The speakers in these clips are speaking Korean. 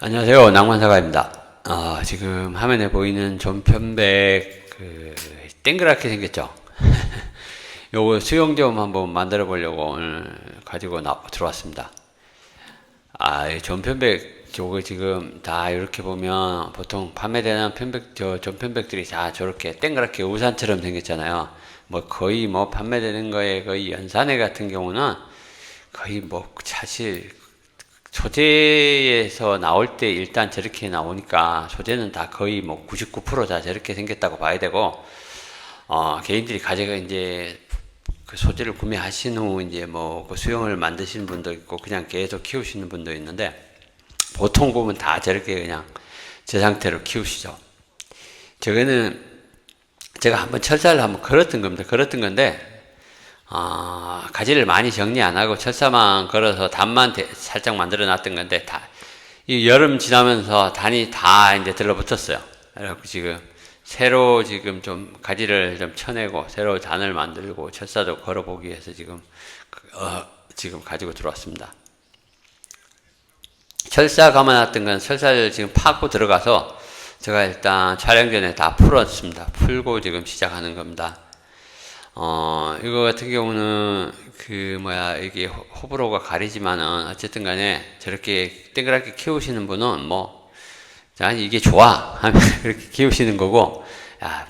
안녕하세요. 낭만사가입니다. 지금 화면에 보이는 전편백 땡그랗게 생겼죠? 요거 수영 좀 한번 만들어 보려고 오늘 가지고 들어왔습니다. 이 전편백 저거 지금 다 이렇게 보면 보통 판매되는 전편백들이 다 저렇게 땡그랗게 우산처럼 생겼잖아요. 거의 판매되는 거에 거의 연산회 같은 경우는 거의 사실 소재에서 나올 때 일단 저렇게 나오니까 소재는 다 거의 99%다 저렇게 생겼다고 봐야 되고, 개인들이 가져가 이제 그 소재를 구매하신 후 이제 그 수영을 만드시는 분도 있고 그냥 계속 키우시는 분도 있는데, 보통 보면 다 저렇게 그냥 저 상태로 키우시죠. 저거는 제가 한번 철사를 한번 걸었던 겁니다. 건데 가지를 많이 정리 안 하고 철사만 걸어서 단만 살짝 만들어 놨던 건데, 이 여름 지나면서 단이 다 이제 들러붙었어요. 그래갖고 새로 좀 가지를 좀 쳐내고, 새로 단을 만들고, 철사도 걸어보기 위해서 지금 가지고 들어왔습니다. 철사 감아놨던 건 철사를 지금 파고 들어가서 제가 일단 촬영 전에 다 풀었습니다. 풀고 지금 시작하는 겁니다. 이거 같은 경우는 이게 호불호가 가리지만은 어쨌든 간에 저렇게 땡그랗게 키우시는 분은 이게 좋아 하면 그렇게 키우시는 거고,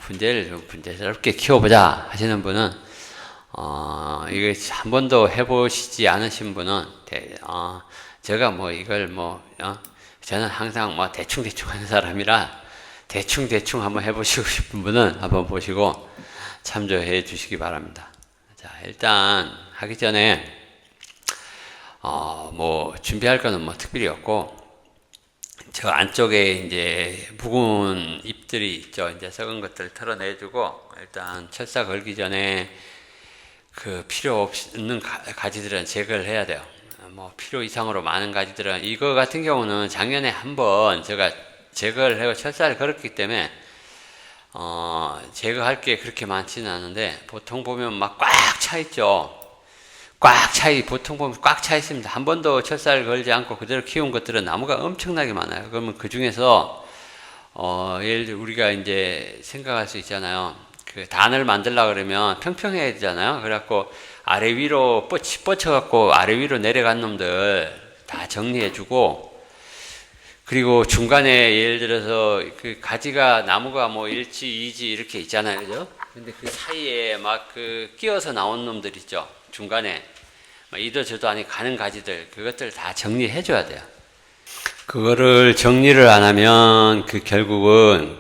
분재를 좀 분재스럽게 키워보자 하시는 분은, 이거 한 번도 해보시지 않으신 분은, 제가 저는 항상 대충 하는 사람이라 대충 한번 해보시고 싶은 분은 한번 보시고 참조해 주시기 바랍니다. 자, 일단 하기 전에 준비할 거는 특별히 없고, 저 안쪽에 이제 묵은 잎들이 있죠. 이제 썩은 것들 털어내주고, 일단 철사 걸기 전에 필요 없는 가지들은 제거를 해야 돼요. 필요 이상으로 많은 가지들은, 이거 같은 경우는 작년에 한번 제가 제거를 하고 철사를 걸었기 때문에 제거할 게 그렇게 많지는 않은데, 보통 보면 꽉 차 있죠. 보통 보면 꽉 차 있습니다. 한 번도 철사를 걸지 않고 그대로 키운 것들은 나무가 엄청나게 많아요. 그러면 그 중에서, 예를 들어 우리가 이제 생각할 수 있잖아요. 단을 만들려고 그러면 평평해야 되잖아요. 그래갖고 아래 위로 뻗쳐갖고 아래 위로 내려간 놈들 다 정리해주고, 그리고 중간에 예를 들어서 가지가 나무가 1지, 2지 이렇게 있잖아요. 그죠? 근데 그 사이에 끼어서 나온 놈들 있죠. 중간에. 이도 저도 아니 가는 가지들, 그것들 다 정리해줘야 돼요. 그거를 정리를 안 하면 결국은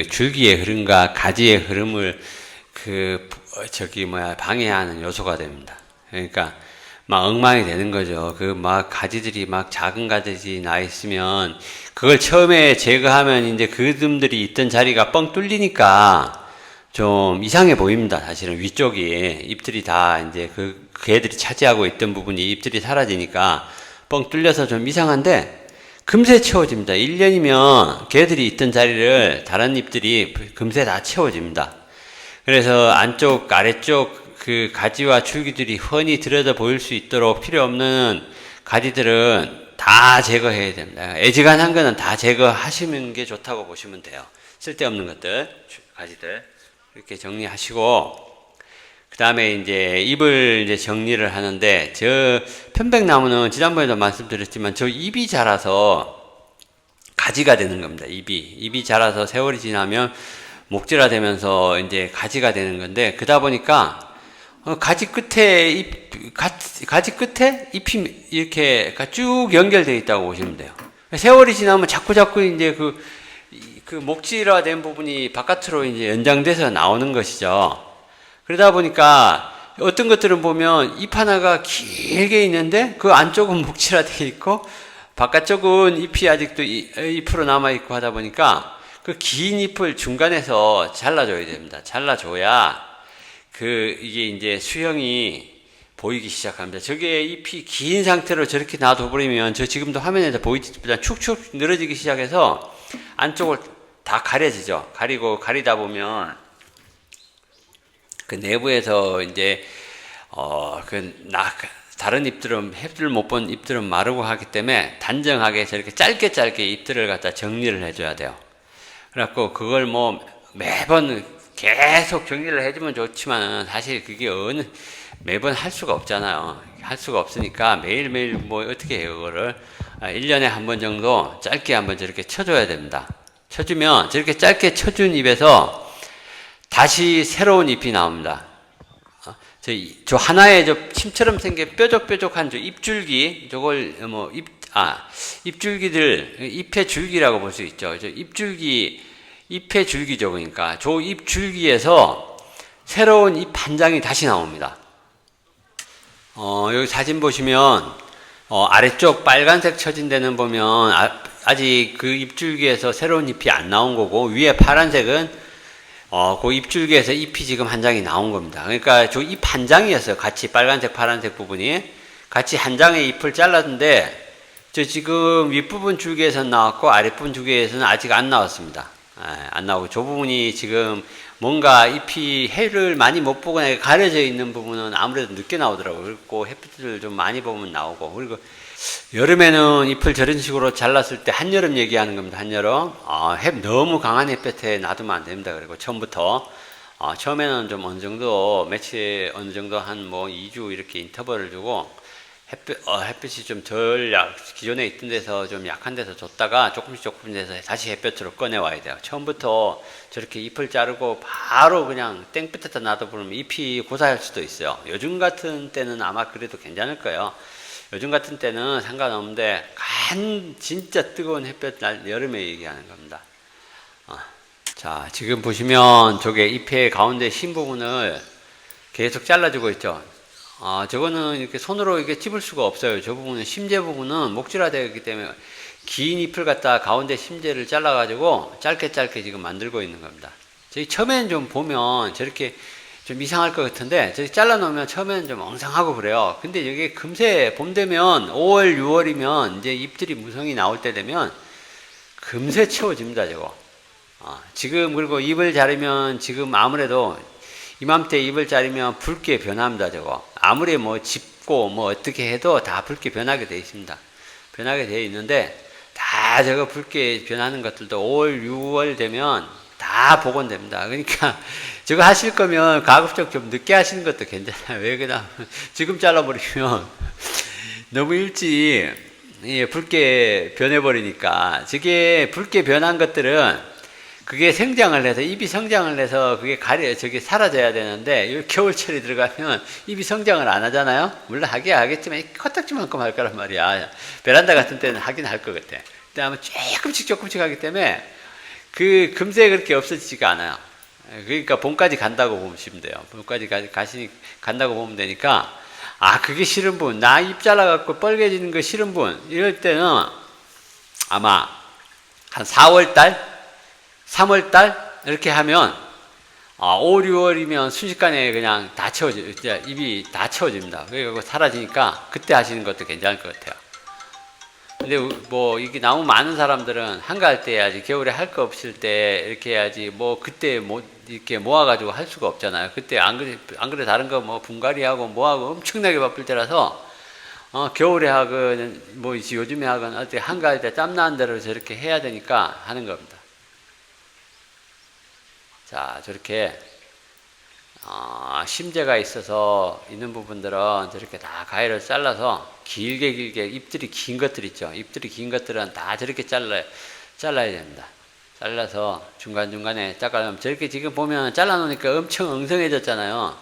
줄기의 흐름과 가지의 흐름을 방해하는 요소가 됩니다. 그러니까 엉망이 되는 거죠. 가지들이 작은 가지들이 나 있으면 그걸 처음에 제거하면 이제 그놈들이 있던 자리가 뻥 뚫리니까 좀 이상해 보입니다. 사실은 위쪽이 잎들이 다 이제 걔들이 차지하고 있던 부분이 잎들이 사라지니까 뻥 뚫려서 좀 이상한데, 금세 채워집니다. 1년이면 걔들이 있던 자리를 다른 잎들이 금세 다 채워집니다. 그래서 안쪽, 아래쪽 가지와 줄기들이 훤히 들여다 보일 수 있도록 필요 없는 가지들은 다 제거해야 됩니다. 애지간한 거는 다 제거하시는 게 좋다고 보시면 돼요. 쓸데없는 것들, 가지들. 이렇게 정리하시고, 그 다음에 이제 잎을 이제 정리를 하는데, 저 편백나무는 지난번에도 말씀드렸지만 저 잎이 자라서 가지가 되는 겁니다. 잎이 자라서 세월이 지나면 목질화 되면서 이제 가지가 되는 건데, 그러다 보니까 가지 끝에 잎이 이렇게 쭉 연결되어 있다고 보시면 돼요. 세월이 지나면 자꾸 이제 목질화 된 부분이 바깥으로 이제 연장돼서 나오는 것이죠. 그러다 보니까 어떤 것들은 보면 잎 하나가 길게 있는데 그 안쪽은 목질화 되어 있고 바깥쪽은 잎이 아직도 잎으로 남아 있고 하다 보니까 긴 잎을 중간에서 잘라줘야 됩니다. 잘라줘야 이게 이제 수형이 보이기 시작합니다. 저게 잎이 긴 상태로 저렇게 놔둬버리면, 저 지금도 화면에서 보이지만 축축 늘어지기 시작해서 안쪽을 다 가려지죠. 가리다 보면 내부에서 이제 다른 잎들은 햇빛을 못 본 잎들은 마르고 하기 때문에 단정하게 저렇게 짧게 잎들을 갖다 정리를 해줘야 돼요. 그래갖고 그걸 뭐 매번 계속 정리를 해주면 좋지만 사실 그게 매번 할 수가 없잖아요. 할 수가 없으니까 매일매일 뭐 어떻게 해요, 그거를. 1년에 한 번 정도 짧게 한번 저렇게 쳐줘야 됩니다. 쳐주면 저렇게 짧게 쳐준 잎에서 다시 새로운 잎이 나옵니다. 저 하나의 침처럼 생긴 뾰족뾰족한 잎줄기, 저걸 잎줄기들, 잎의 줄기라고 볼 수 있죠. 잎줄기, 잎의 줄기죠. 그러니까 저 잎줄기에서 새로운 잎 한 장이 다시 나옵니다. 여기 사진 보시면 아래쪽 빨간색 쳐진 데는 보면 아직 그 잎줄기에서 새로운 잎이 안 나온 거고, 위에 파란색은 그 잎줄기에서 잎이 지금 한 장이 나온 겁니다. 그러니까 저 잎 한 장이었어요. 같이 빨간색, 파란색 부분이 같이 한 장의 잎을 잘랐는데, 저 지금 윗부분 줄기에서는 나왔고 아랫부분 줄기에서는 아직 안 나왔습니다. 안 나오고 저 부분이 지금 뭔가 잎이 해를 많이 못 보거나 가려져 있는 부분은 아무래도 늦게 나오더라고요. 그리고 햇빛을 좀 많이 보면 나오고, 그리고 여름에는 잎을 저런 식으로 잘랐을 때 한여름 얘기하는 겁니다. 한여름. 너무 강한 햇볕에 놔두면 안 됩니다. 그리고 처음부터 처음에는 좀 어느 정도 며칠 어느 정도 한 뭐 2주 이렇게 인터벌을 주고 햇빛이 좀 기존에 있던 데서 좀 약한 데서 줬다가 조금씩 돼서 다시 햇볕으로 꺼내 와야 돼요. 처음부터 저렇게 잎을 자르고 바로 그냥 땡볕에다 놔둬버리면 잎이 고사할 수도 있어요. 요즘 같은 때는 아마 그래도 괜찮을 거예요. 요즘 같은 때는 상관없는데 진짜 뜨거운 햇볕 날 여름에 얘기하는 겁니다. 자, 지금 보시면 저게 잎의 가운데 흰 부분을 계속 잘라주고 있죠. 저거는 이렇게 손으로 이렇게 찝을 수가 없어요. 저 부분은 심재 부분은 목질화되어 있기 때문에 긴 잎을 갖다 가운데 심재를 잘라가지고 짧게 지금 만들고 있는 겁니다. 저희 처음에는 좀 보면 저렇게 좀 이상할 것 같은데, 저기 잘라놓으면 처음에는 좀 엉성하고 그래요. 근데 이게 금세 봄 되면 5월, 6월이면 이제 잎들이 무성이 나올 때 되면 금세 채워집니다, 저거. 지금 그리고 잎을 자르면 지금 아무래도 이맘때 잎을 자르면 붉게 변합니다, 저거. 아무리 뭐 짚고 뭐 어떻게 해도 다 붉게 변하게 되어 있습니다. 변하게 되어 있는데 다 저거 붉게 변하는 것들도 5월, 6월 되면 다 복원됩니다. 그러니까 저거 하실 거면 가급적 좀 늦게 하시는 것도 괜찮아요. 왜 그냥 지금 잘라버리면 너무 일찍 붉게 변해버리니까, 저게 붉게 변한 것들은 그게 성장을 해서 잎이 성장을 해서 그게 저게 사라져야 되는데, 겨울철이 들어가면 잎이 성장을 안 하잖아요. 물론 하겠지만 코딱지만큼 할 거란 말이야. 베란다 같은 때는 하긴 할 것 같아. 근데 아마 조금씩 하기 때문에 그 금세 그렇게 없어지지가 않아요. 그러니까 봄까지 간다고 보시면 돼요. 봄까지 간다고 보면 되니까, 그게 싫은 분, 나 잎 잘라갖고 뻘개지는 거 싫은 분, 이럴 때는 아마 한 4월달, 3월달 이렇게 하면 5, 6월이면 순식간에 그냥 다 잎이 다 채워집니다. 그리고 사라지니까 그때 하시는 것도 괜찮을 것 같아요. 근데 뭐 이게 너무 많은 사람들은 한가할 때 해야지, 겨울에 할 거 없을 때 이렇게 해야지, 뭐 그때 이렇게 모아가지고 할 수가 없잖아요. 그때 안 그래 다른 거 뭐 분갈이하고 뭐하고 엄청나게 바쁠 때라서 겨울에 하건 뭐 요즘에 하건 어때 한가할 때 땀나는 대로 저렇게 해야 되니까 하는 겁니다. 자, 저렇게 심재가 있어야 되는 부분들은 저렇게 다 가위를 잘라서 길게 잎들이 긴 것들 있죠. 잎들이 긴 것들은 다 저렇게 잘라야 됩니다. 잘라서 중간중간에 잘라면 저렇게 지금 보면 잘라놓으니까 엄청 엉성해졌잖아요.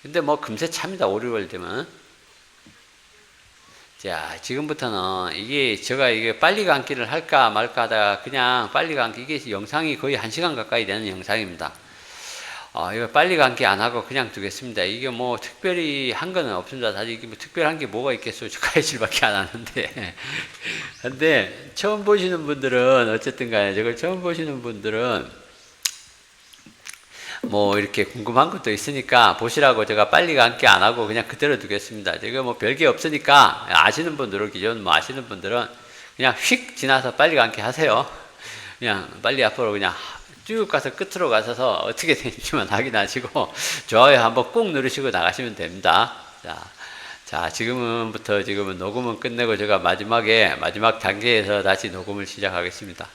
근데 뭐 금세 찹니다. 5, 6월 되면. 자, 지금부터는 이게 빨리 감기를 할까 말까 하다가 그냥 빨리 감기, 이게 영상이 거의 1시간 가까이 되는 영상입니다. 이거 빨리 감기 안 하고 그냥 두겠습니다. 이게 뭐 특별히 한 거는 없습니다. 사실 이게 뭐 특별한 게 뭐가 있겠어요. 가위질밖에 안 하는데. 근데 처음 보시는 분들은 어쨌든 간에 저걸 처음 보시는 분들은 뭐 이렇게 궁금한 것도 있으니까 보시라고 제가 빨리 감기 안 하고 그냥 그대로 두겠습니다. 제가 뭐 별게 없으니까 아시는 분들은 기존 뭐 아시는 분들은 그냥 휙 지나서 빨리 감기 하세요. 그냥 빨리 앞으로 그냥 쭉 가서 끝으로 가셔서 어떻게 되는지만 확인하시고 좋아요 한번 꾹 누르시고 나가시면 됩니다. 자, 자, 지금은 녹음은 끝내고 제가 마지막 단계에서 다시 녹음을 시작하겠습니다.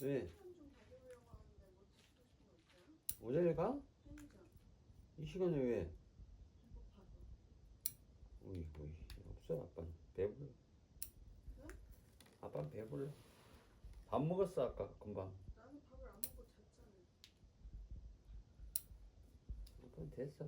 왜? 편의점 좀 다녀오려고 하는데 뭐 드시고 싶은 거 있어요? 오전에 가? 편의점 이 시간에 왜? 배고파서. 어이구, 없어, 아빠는. 배불러. 그래? 아빠는 배불러. 밥 먹었어, 아까, 금방. 나는 밥을 안 먹고 잤잖아. 아빠는 됐어.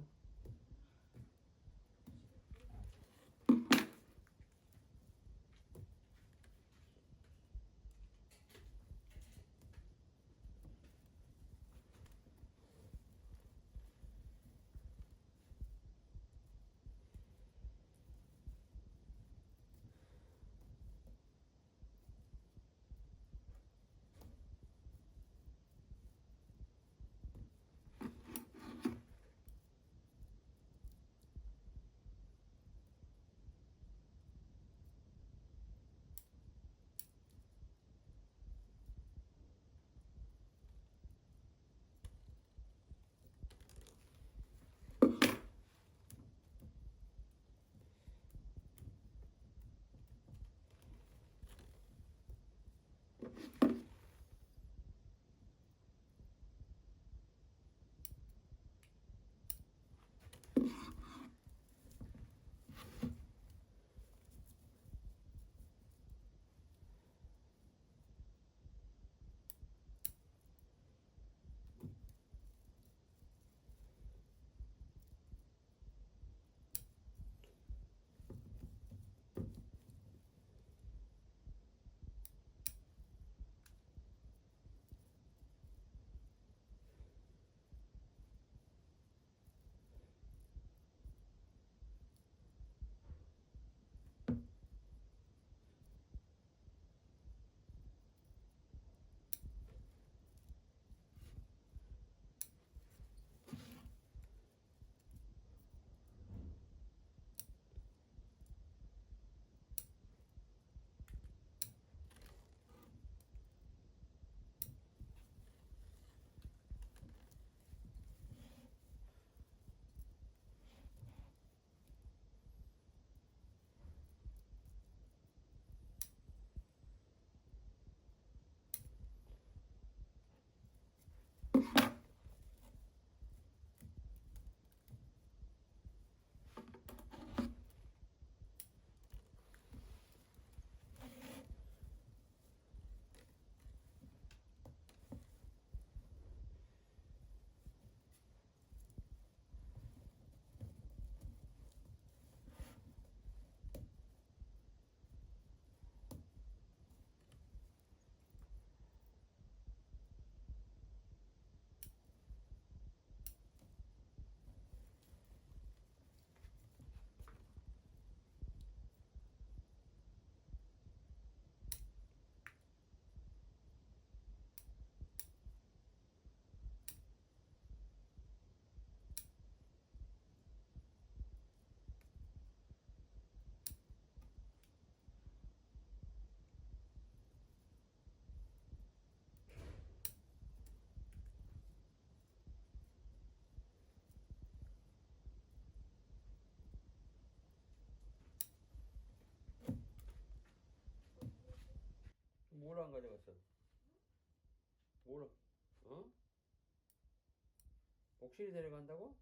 뭘 안 가져갔어? 뭘, 어? 복실이 데려간다고?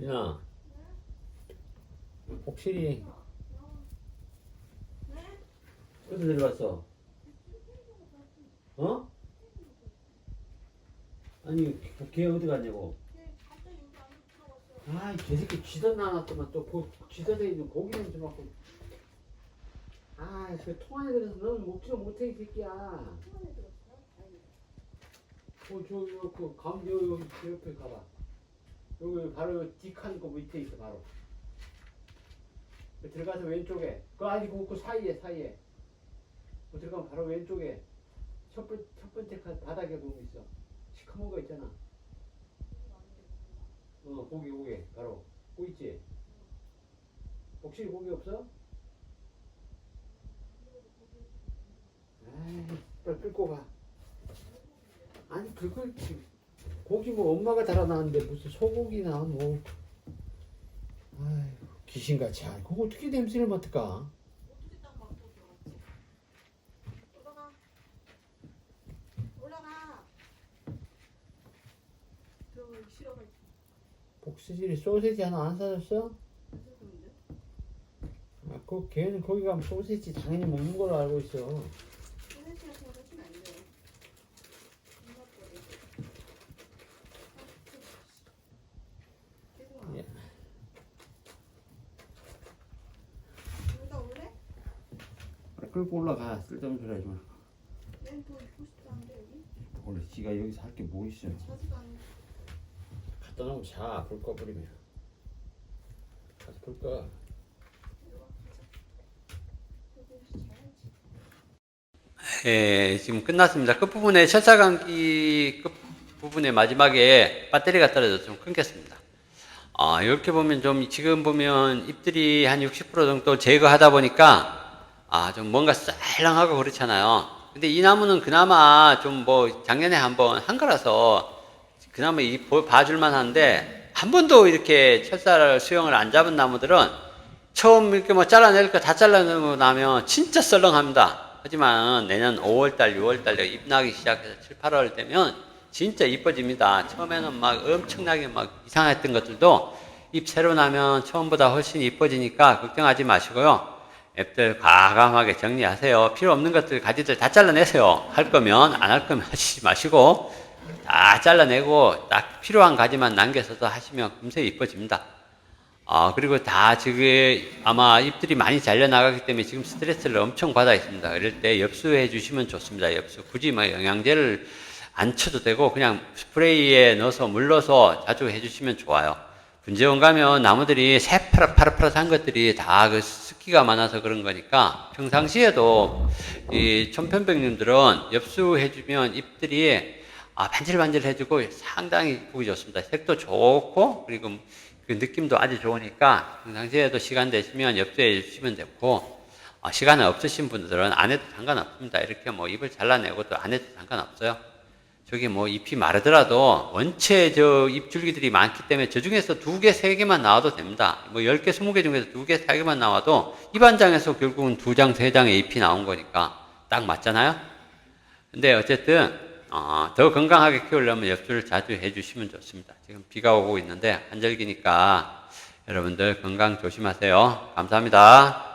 야, 혹시 어디 들어갔어? 어? 아니, 걔 어디 갔냐고? 갑자기 여기 안에 들어갔어요. 아, 이 개새끼 쥐던 나놨더만 또 쥐던에 있는 고기는 좀 갖고. 아, 저 통 안에 들어서 너는 먹지도 못해 이 새끼야. 통안에 들었어요? 다행이다. 그 가운데 여기 옆에 가봐. 여기 바로 뒷칸 거 밑에 있어 바로. 들어가서 왼쪽에. 그 아니 그 사이에. 그 들어가면 바로 왼쪽에 첫 번째 칸 바닥에 보면 있어. 시커먼 거 있잖아. 고기 바로. 고 있지. 혹시 고기 없어? 아이, 빨리 끌고 가. 아니 그걸 고기 뭐 엄마가 달아놨는데 무슨 소고기나 뭐. 아이고 귀신같이. 그거 어떻게 냄새를 맡을까? 어떻게 딱 맞고 들어갔지? 올라가. 들어가기 싫어가지고. 복수질이 소세지 하나 안 사줬어? 안 들었는데? 아, 걔는 거기 가면 소세지 당연히 먹는 걸로 알고 있어. 소세지 같은 거 사주면 안 돼. 계속 와. 예. 여기다 올래? 끌고 올라가. 쓸데없는 소리 하지 마. 난 더 입고 싶다는데 여기? 원래 지가 여기서 할 게 뭐 있어. 자지도 않은 갖다 놓으면 자. 불 꺼버리면. 가서 불 꺼. 이리 와, 가자. 지금 끝났습니다. 끝부분에 철사감기 끝부분에 마지막에 배터리가 떨어져서 좀 끊겼습니다. 이렇게 보면 좀 지금 보면 잎들이 한 60% 정도 제거하다 보니까 좀 뭔가 쌀랑하고 그렇잖아요. 근데 이 나무는 그나마 좀 뭐 작년에 한번 한 거라서 그나마 봐줄만 한데 한 번도 이렇게 철사를 수영을 안 잡은 나무들은 처음 이렇게 뭐 잘라낼 거 다 잘라내고 나면 진짜 썰렁합니다. 하지만 내년 5월달, 6월달 잎 나기 시작해서 7, 8월 되면 진짜 이뻐집니다. 처음에는 막 엄청나게 막 이상했던 것들도 잎 새로 나면 처음보다 훨씬 이뻐지니까 걱정하지 마시고요. 잎들 과감하게 정리하세요. 필요 없는 것들, 가지들 다 잘라내세요. 할 거면, 안 할 거면 하시지 마시고 다 잘라내고 딱 필요한 가지만 남겨서도 하시면 금세 이뻐집니다. 그리고 다 지금 아마 잎들이 많이 잘려나가기 때문에 지금 스트레스를 엄청 받아 있습니다. 이럴 때 엽수해 주시면 좋습니다. 엽수. 굳이 뭐 영양제를 안 쳐도 되고 그냥 스프레이에 넣어서 물 넣어서 자주 해 주시면 좋아요. 분재원 가면 나무들이 새파랗파랗한 것들이 다 그 습기가 많아서 그런 거니까 평상시에도 이 천편백님들은 엽수해 주면 잎들이 반질반질 해주고 상당히 보기 좋습니다. 색도 좋고 그리고 그 느낌도 아주 좋으니까 평상시에도 시간 되시면 엽수해 주시면 되고 시간 없으신 분들은 안 해도 상관없습니다. 이렇게 뭐 잎을 잘라내고 또 안 해도 상관없어요. 저기 뭐 잎이 마르더라도 원체 저 잎줄기들이 많기 때문에 저 중에서 2개, 3개만 나와도 됩니다. 뭐 10개, 20개 중에서 2개, 4개만 나와도 잎 한 장에서 결국은 2장, 3장의 잎이 나온 거니까 딱 맞잖아요. 근데 어쨌든 더 건강하게 키우려면 엽수를 자주 해주시면 좋습니다. 지금 비가 오고 있는데 한절기니까 여러분들 건강 조심하세요. 감사합니다.